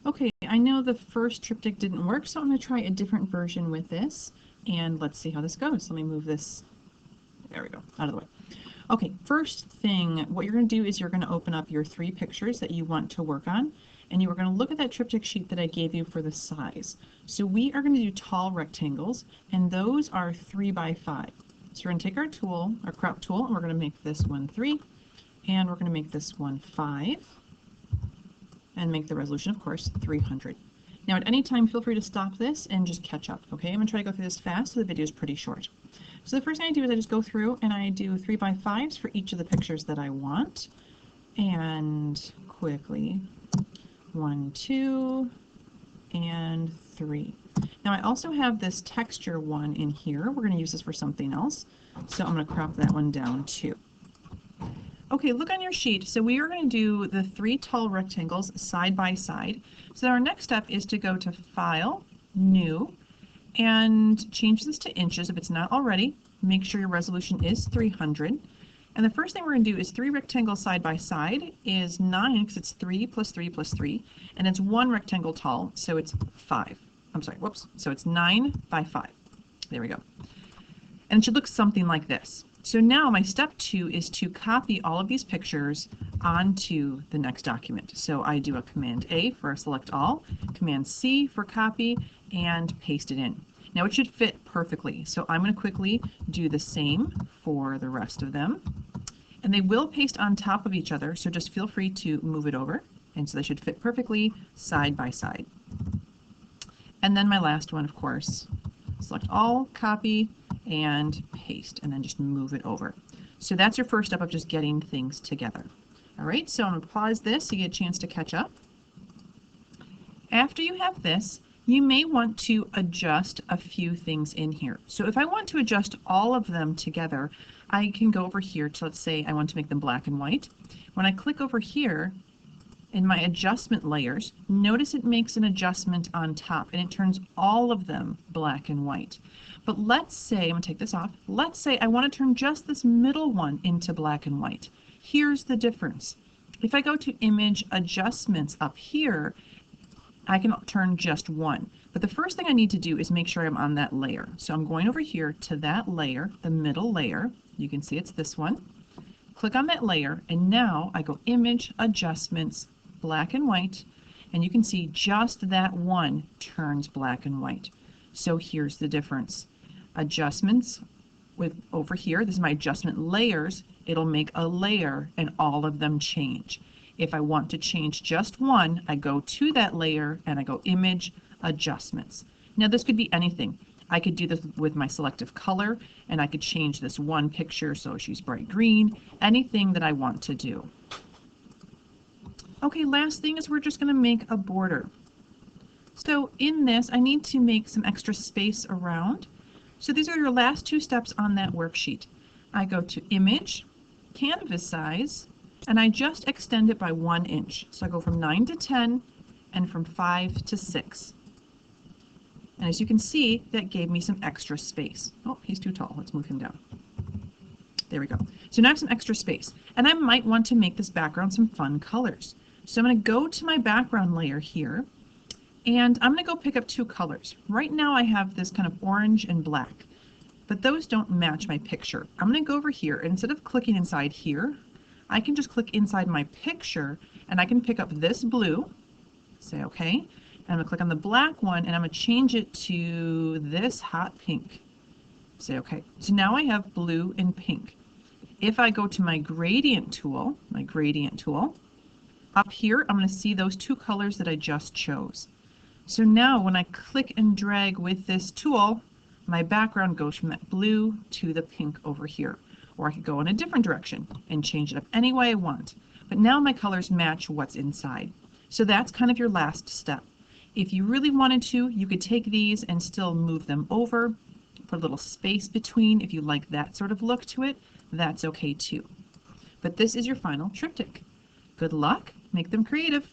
Okay, I know the first triptych didn't work, so I'm going to try a different version with this, and let's see how this goes. Let me move this, there we go, out of the way. Okay, first thing, what you're going to do is you're going to open up your 3 pictures that you want to work on, and you are going to look at that triptych sheet that I gave you for the size. So we are going to do tall rectangles, and those are 3 by 5. So we're going to take our tool, our crop tool, and we're going to make this one 3, and we're going to make this one 5, and make the resolution, of course, 300. Now at any time, feel free to stop this and just catch up, okay? I'm going to try to go through this fast, so the video is pretty short. So the first thing I do is I just go through and I do 3 by 5s for each of the pictures that I want. And quickly, 1, 2, and 3. Now I also have this texture one in here. We're going to use this for something else. So I'm going to crop that one down too. Okay, look on your sheet. So we are going to do the 3 tall rectangles side by side. So our next step is to go to File, New, and change this to inches if it's not already. Make sure your resolution is 300. And the first thing we're going to do is 3 rectangles side by side is 9, because it's 3 plus 3 plus 3, and it's 1 rectangle tall, so it's 5. I'm sorry, whoops. So it's 9 by 5. There we go. And it should look something like this. So now my step 2 is to copy all of these pictures onto the next document. So I do a Command A for select all, Command C for copy, and paste it in. Now it should fit perfectly. So I'm going to quickly do the same for the rest of them. And they will paste on top of each other, so just feel free to move it over. And so they should fit perfectly side by side. And then my last one, of course, select all, copy, and paste, and then just move it over. So that's your first step of just getting things together. All right, so I'm going to pause this so you get a chance to catch up. After you have this, you may want to adjust a few things in here. So if I want to adjust all of them together, I can go over here to, let's say I want to make them black and white. When I click over here in my adjustment layers, notice it makes an adjustment on top and it turns all of them black and white. But let's say, I'm going to take this off, let's say I want to turn just this middle one into black and white. Here's the difference. If I go to Image Adjustments up here, I can turn just one. But the first thing I need to do is make sure I'm on that layer. So I'm going over here to that layer, the middle layer. You can see it's this one. Click on that layer, and now I go Image Adjustments, black and white, and you can see just that one turns black and white. So here's the difference. Adjustments with over here, this is my adjustment layers, it'll make a layer and all of them change. If I want to change just one, I go to that layer and I go Image Adjustments. Now this could be anything. I could do this with my selective color, and I could change this one picture so she's bright green, anything that I want to do. Okay, last thing is we're just going to make a border. So in this, I need to make some extra space around. So these are your last 2 steps on that worksheet. I go to Image, Canvas Size, and I just extend it by 1 inch. So I go from 9 to 10 and from 5 to 6. And as you can see, that gave me some extra space. Oh, he's too tall. Let's move him down. There we go. So now I have some extra space. And I might want to make this background some fun colors. So I'm going to go to my background layer here, and I'm going to go pick up 2 colors. Right now I have this kind of orange and black, but those don't match my picture. I'm going to go over here, and instead of clicking inside here, I can just click inside my picture, and I can pick up this blue, say OK, and I'm going to click on the black one, and I'm going to change it to this hot pink. Say OK. So now I have blue and pink. If I go to my gradient tool, up here, I'm going to see those 2 colors that I just chose. So now when I click and drag with this tool, my background goes from that blue to the pink over here. Or I could go in a different direction and change it up any way I want. But now my colors match what's inside. So that's kind of your last step. If you really wanted to, you could take these and still move them over, put a little space between. If you like that sort of look to it, that's okay too. But this is your final triptych. Good luck. Make them creative.